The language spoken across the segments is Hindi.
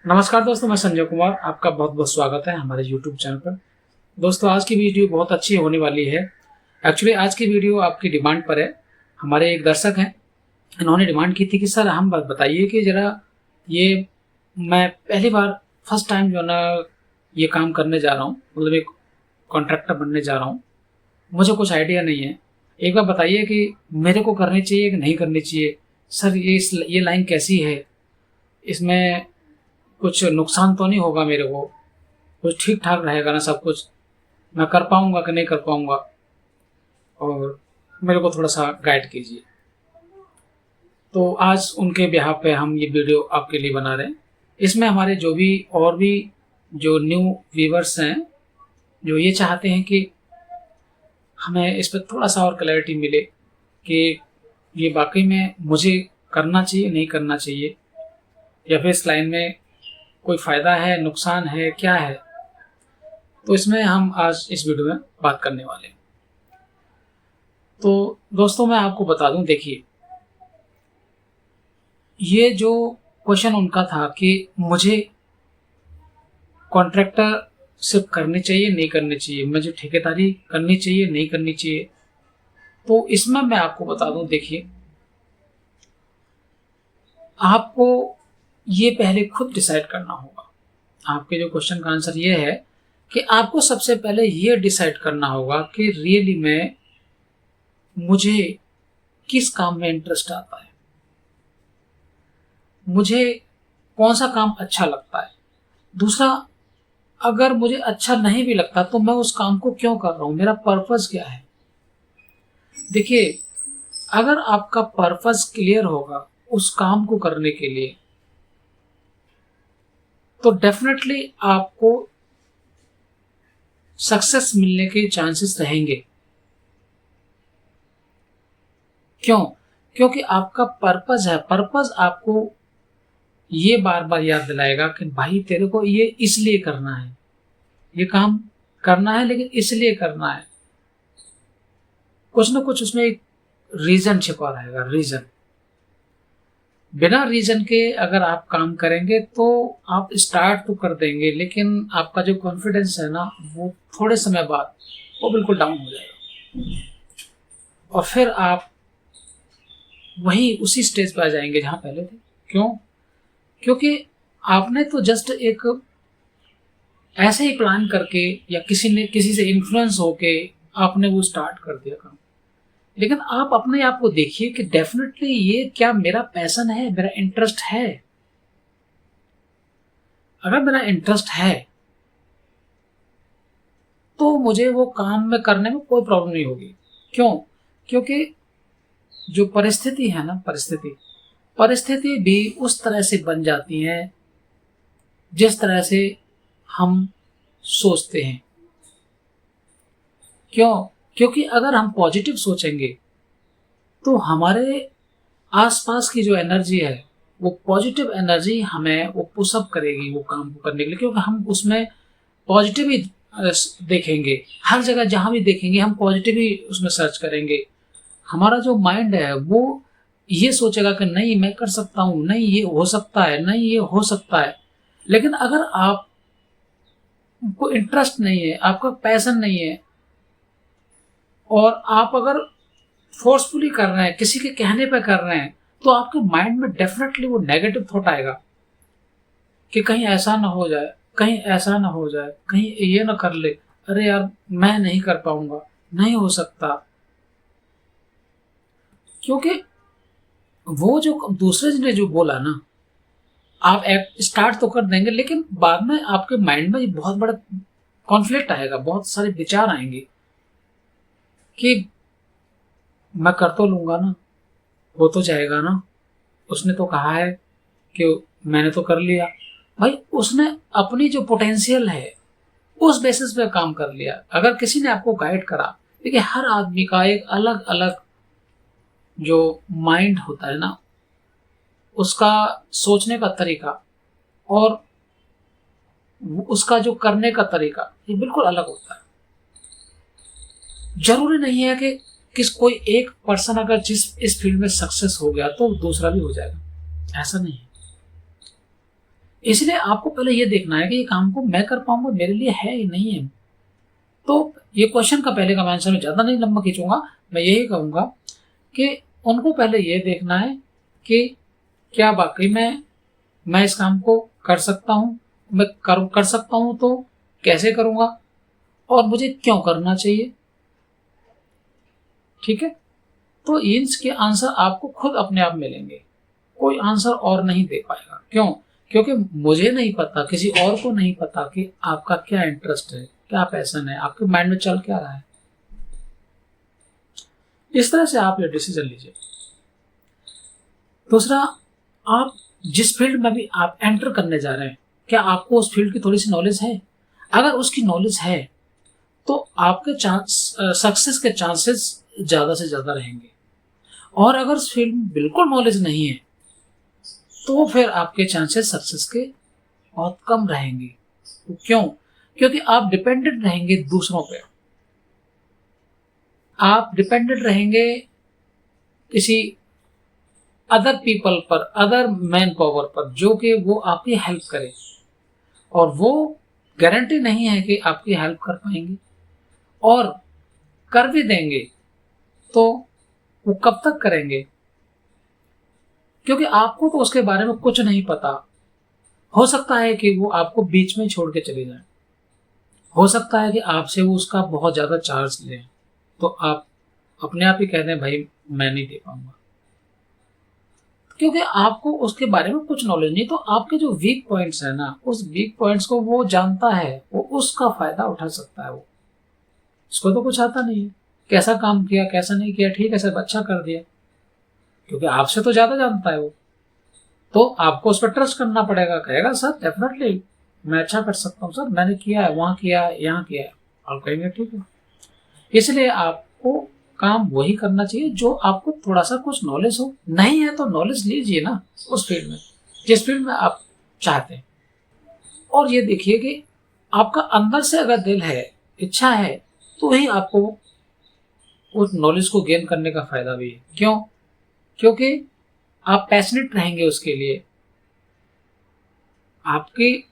नमस्कार दोस्तों, मैं संजय कुमार। आपका बहुत बहुत स्वागत है हमारे YouTube चैनल पर। दोस्तों, आज की वीडियो बहुत अच्छी होने वाली है। एक्चुअली आज की वीडियो आपकी डिमांड पर है। हमारे एक दर्शक हैं, इन्होंने डिमांड की थी कि सर हम बताइए कि ज़रा ये मैं पहली बार फर्स्ट टाइम जो है ना ये काम करने जा रहा हूँ, मतलब एक कॉन्ट्रैक्टर बनने जा रहा हूँ। मुझे कुछ आइडिया नहीं है। एक बार बताइए कि मेरे को करनी चाहिए कि नहीं करनी चाहिए। सर ये लाइन कैसी है, इसमें कुछ नुकसान तो नहीं होगा मेरे को, कुछ ठीक ठाक रहेगा ना सब कुछ, मैं कर पाऊंगा कि नहीं कर पाऊंगा, और मेरे को थोड़ा सा गाइड कीजिए। तो आज उनके बिहाफ पे हम ये वीडियो आपके लिए बना रहे हैं। इसमें हमारे जो भी और भी जो न्यू व्यूवर्स हैं, जो ये चाहते हैं कि हमें इस पर थोड़ा सा और क्लैरिटी मिले कि ये वाकई में मुझे करना चाहिए नहीं करना चाहिए, या फिर इस लाइन में कोई फ़ायदा है, नुकसान है, क्या है, तो इसमें हम आज इस वीडियो में बात करने वाले हैं। तो दोस्तों, मैं आपको बता दूं, देखिए ये जो क्वेश्चन उनका था कि मुझे कॉन्ट्रैक्टरशिप करनी चाहिए नहीं करनी चाहिए, मुझे ठेकेदारी करनी चाहिए नहीं करनी चाहिए, तो इसमें मैं आपको बता दूं, देखिए आपको ये पहले खुद डिसाइड करना होगा। आपके जो क्वेश्चन का आंसर ये है कि आपको सबसे पहले ये डिसाइड करना होगा कि रियली में मुझे किस काम में इंटरेस्ट आता है, मुझे कौन सा काम अच्छा लगता है। दूसरा, अगर मुझे अच्छा नहीं भी लगता तो मैं उस काम को क्यों कर रहा हूं, मेरा पर्पस क्या है। देखिए, अगर आपका पर्पस क्लियर होगा उस काम को करने के लिए, तो डेफिनेटली आपको सक्सेस मिलने के चांसेस रहेंगे। क्यों? क्योंकि आपका पर्पस है। पर्पस आपको ये बार बार याद दिलाएगा कि भाई तेरे को ये इसलिए करना है, ये काम करना है, लेकिन इसलिए करना है। कुछ ना कुछ उसमें एक रीजन छिपा रहेगा। रीजन, बिना रीजन के अगर आप काम करेंगे तो आप स्टार्ट तो कर देंगे, लेकिन आपका जो कॉन्फिडेंस है ना, वो थोड़े समय बाद वो बिल्कुल डाउन हो जाएगा, और फिर आप वहीं उसी स्टेज पर आ जाएंगे जहां पहले थे। क्यों? क्योंकि आपने तो जस्ट एक ऐसे ही प्लान करके या किसी से इन्फ्लुएंस होके आपने वो स्टार्ट कर दिया काम। लेकिन आप अपने आप को देखिए कि डेफिनेटली ये क्या मेरा पैशन है, मेरा इंटरेस्ट है। अगर मेरा इंटरेस्ट है तो मुझे वो काम में करने में कोई प्रॉब्लम नहीं होगी। क्यों? क्योंकि जो परिस्थिति है ना, परिस्थिति भी उस तरह से बन जाती है जिस तरह से हम सोचते हैं। क्यों? क्योंकि अगर हम पॉजिटिव सोचेंगे तो हमारे आसपास की जो एनर्जी है, वो पॉजिटिव एनर्जी हमें वो पुशअप करेगी वो काम को करने के लिए, क्योंकि हम उसमें पॉजिटिव ही देखेंगे। हर जगह जहां भी देखेंगे हम पॉजिटिव ही उसमें सर्च करेंगे। हमारा जो माइंड है वो ये सोचेगा कि नहीं मैं कर सकता हूँ, नहीं ये हो सकता है, नहीं ये हो सकता है। लेकिन अगर आपको इंटरेस्ट नहीं है, आपका पैशन नहीं है, और आप अगर फोर्सफुली कर रहे हैं, किसी के कहने पे कर रहे हैं, तो आपके माइंड में डेफिनेटली वो नेगेटिव थॉट आएगा कि कहीं ऐसा ना हो जाए, कहीं ऐसा ना हो जाए, कहीं ये ना कर ले, अरे यार मैं नहीं कर पाऊंगा, नहीं हो सकता। क्योंकि वो जो दूसरे ने जो बोला ना, आप स्टार्ट तो कर देंगे, लेकिन बाद में आपके माइंड में बहुत बड़ा कॉन्फ्लिक्ट आएगा, बहुत सारे विचार आएंगे कि मैं कर तो लूंगा ना, हो तो जाएगा ना, उसने तो कहा है कि मैंने तो कर लिया। भाई उसने अपनी जो पोटेंशियल है उस बेसिस पे काम कर लिया। अगर किसी ने आपको गाइड करा, देखिए हर आदमी का एक अलग अलग जो माइंड होता है ना, उसका सोचने का तरीका और उसका जो करने का तरीका, ये बिल्कुल अलग होता है। जरूरी नहीं है कि कोई एक पर्सन अगर इस फील्ड में सक्सेस हो गया तो दूसरा भी हो जाएगा, ऐसा नहीं है। इसलिए आपको पहले ये देखना है कि ये काम को मैं कर पाऊंगा, मेरे लिए है या नहीं है। तो ये क्वेश्चन का पहले का आंसर मैं ज़्यादा नहीं लंबा खींचूंगा, मैं यही कहूँगा कि उनको पहले ये देखना है कि क्या वाकई मैं इस काम को कर सकता हूँ, मैं कर सकता हूँ तो कैसे करूँगा और मुझे क्यों करना चाहिए। ठीक है, तो इसके आंसर आपको खुद अपने आप मिलेंगे, कोई आंसर और नहीं दे पाएगा। क्यों? क्योंकि मुझे नहीं पता, किसी और को नहीं पता कि आपका क्या इंटरेस्ट है, क्या पैशन है, आपके माइंड में चल क्या रहा है। इस तरह से आप ये डिसीजन लीजिए। दूसरा, आप जिस फील्ड में भी आप एंटर करने जा रहे हैं, क्या आपको उस फील्ड की थोड़ी सी नॉलेज है? अगर उसकी नॉलेज है तो आपके सक्सेस के चांसेस ज़्यादा से ज़्यादा रहेंगे। और अगर उस फील्ड में बिल्कुल नॉलेज नहीं है तो फिर आपके चांसेस सक्सेस के बहुत कम रहेंगे। तो क्यों? क्योंकि आप डिपेंडेंट रहेंगे दूसरों पे, आप डिपेंडेंट रहेंगे किसी अदर पीपल पर, अदर मैन पावर पर, जो कि वो आपकी हेल्प करे, और वो गारंटी नहीं है कि आपकी हेल्प कर पाएंगे, और कर भी देंगे तो वो कब तक करेंगे? क्योंकि आपको तो उसके बारे में कुछ नहीं पता। हो सकता है कि वो आपको बीच में छोड़ के चले जाए, हो सकता है कि आपसे वो उसका बहुत ज़्यादा चार्ज लें, तो आप अपने आप ही कह दें भाई मैं नहीं दे पाऊंगा, क्योंकि आपको उसके बारे में कुछ नॉलेज नहीं। तो आपके जो वीक पॉइंट्स है ना, उस वीक पॉइंट्स को वो जानता है, वो उसका फायदा उठा सकता है। वो इसको तो कुछ आता नहीं है, कैसा काम किया कैसा नहीं किया, ठीक है सर अच्छा कर दिया, क्योंकि आपसे तो ज्यादा जानता है वो। तो आपको उस पर ट्रस्ट करना पड़ेगा। कहेगा सर डेफिनेटली मैं अच्छा कर सकता हूँ सर, मैंने किया है, वहां किया है, यहाँ किया है, और कहेंगे ठीक है। इसलिए आपको काम वही करना चाहिए जो आपको थोड़ा सा कुछ नॉलेज हो। नहीं है तो नॉलेज लीजिए ना उस फील्ड में, जिस फील्ड में आप चाहते हैं। और ये देखिए कि आपका अंदर से अगर दिल है, इच्छा है, तो ही आपको उस नॉलेज को गेन करने का फायदा भी है। क्यों? क्योंकि आप पैशनेट रहेंगे उसके लिए। आपकी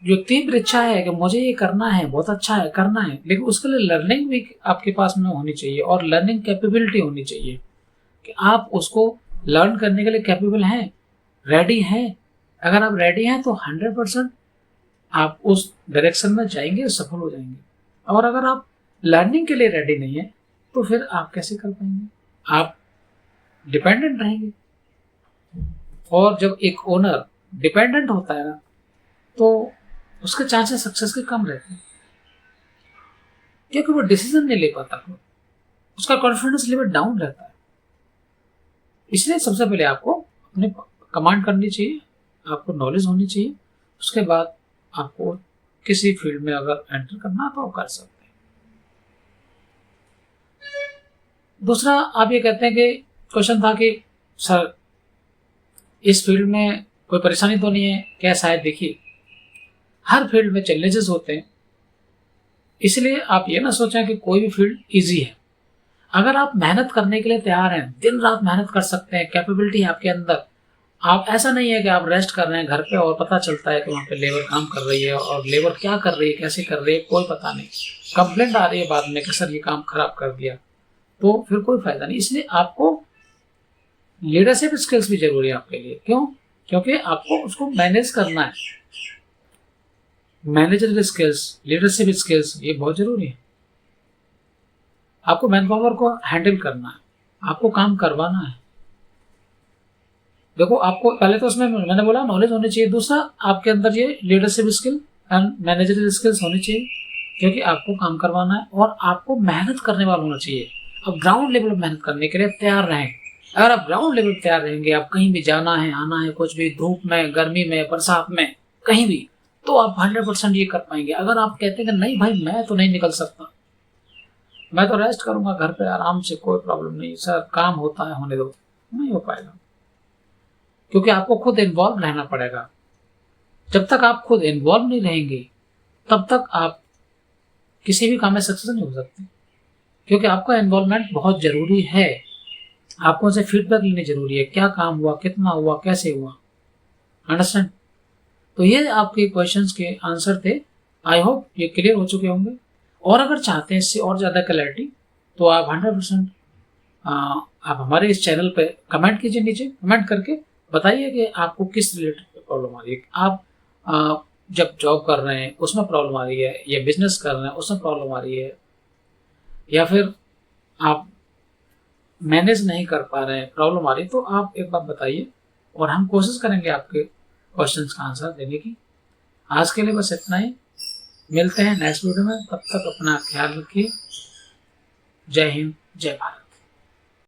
जो तीव्र इच्छा है कि मुझे ये करना है, बहुत अच्छा है, करना है, लेकिन उसके लिए लर्निंग भी आपके पास में होनी चाहिए, और लर्निंग कैपेबिलिटी होनी चाहिए कि आप उसको लर्न करने के लिए कैपेबल हैं, रेडी हैं। अगर आप रेडी हैं तो 100% आप उस डायरेक्शन में जाएंगे, सफल हो जाएंगे। और अगर आप लर्निंग के लिए रेडी नहीं है तो फिर आप कैसे कर पाएंगे? आप डिपेंडेंट रहेंगे। और जब एक ओनर डिपेंडेंट होता है ना, तो उसके चांसेस सक्सेस के कम रहते हैं, क्योंकि वो डिसीजन नहीं ले पाता, उसका कॉन्फिडेंस लेवल डाउन रहता है। इसलिए सबसे पहले आपको अपने कमांड करनी चाहिए, आपको नॉलेज होनी चाहिए, उसके बाद आपको किसी फील्ड में अगर एंटर करना तो आप कर सकते हैं। दूसरा, आप ये कहते हैं कि क्वेश्चन था कि सर इस फील्ड में कोई परेशानी तो नहीं है क्या? शायद देखिए, हर फील्ड में चैलेंजेस होते हैं, इसलिए आप ये ना सोचें कि कोई भी फील्ड इजी है। अगर आप मेहनत करने के लिए तैयार हैं, दिन रात मेहनत कर सकते हैं, कैपेबिलिटी है आपके अंदर, आप ऐसा नहीं है कि आप रेस्ट कर रहे हैं घर पे और पता चलता है कि वहाँ पे लेबर काम कर रही है, और लेबर क्या कर रही है, कैसे कर रही है, कोई पता नहीं, कंप्लेंट आ रही है बाद में कि सर ये काम खराब कर दिया, तो फिर कोई फायदा नहीं। इसलिए आपको लीडरशिप स्किल्स भी जरूरी है आपके लिए। क्यों? क्योंकि आपको उसको मैनेज करना है। मैनेजरल स्किल्स, लीडरशिप स्किल्स, ये बहुत जरूरी है। आपको मैन पावर को हैंडल करना है, आपको काम करवाना है। देखो, आपको पहले तो उसमें मैंने बोला नॉलेज होनी चाहिए, दूसरा आपके अंदर ये leadership skill and managerial skills होनी चाहिए, क्योंकि आपको काम करवाना है और आपको मेहनत करने वाला होना चाहिए। अब ग्राउंड लेवल पर मेहनत करने के लिए तैयार रहें। अगर आप ग्राउंड लेवल पर तैयार रहेंगे, आप कहीं भी जाना है, आना है, कुछ भी, धूप में, गर्मी में, बरसात में, कहीं भी, तो आप 100% ये कर पाएंगे। अगर आप कहते हैं कि नहीं भाई मैं तो नहीं निकल सकता, मैं तो रेस्ट करूंगा घर पे आराम से, कोई प्रॉब्लम नहीं सर, काम होता है होने दो, नहीं हो पाएगा, क्योंकि आपको खुद इन्वॉल्व रहना पड़ेगा। जब तक आप खुद इन्वॉल्व नहीं रहेंगे तब तक आप किसी भी काम में सक्सेस नहीं हो सकते, क्योंकि आपका इन्वॉल्वमेंट बहुत जरूरी है। आपको उनसे फीडबैक लेनी जरूरी है, क्या काम हुआ, कितना हुआ, कैसे हुआ, अंडरस्टैंड। तो ये आपके क्वेश्चंस के आंसर थे। आई होप ये क्लियर हो चुके होंगे। और अगर चाहते हैं इससे और ज़्यादा क्लैरिटी तो आप 100% आप हमारे इस चैनल पे कमेंट कीजिए, नीचे कमेंट करके बताइए कि आपको किस रिलेटेड प्रॉब्लम आ रही है। आप जब जॉब कर रहे हैं उसमें प्रॉब्लम आ रही है, या बिजनेस कर रहे हैं उसमें प्रॉब्लम आ रही है, या फिर आप मैनेज नहीं कर पा रहे हैं, प्रॉब्लम आ रही है, तो आप एक बार बताइए और हम कोशिश करेंगे आपके क्वेश्चंस का आंसर देने की। आज के लिए बस इतना ही। मिलते हैं नेक्स्ट वीडियो में, तब तक अपना ख्याल रखिए। जय हिंद, जय भारत।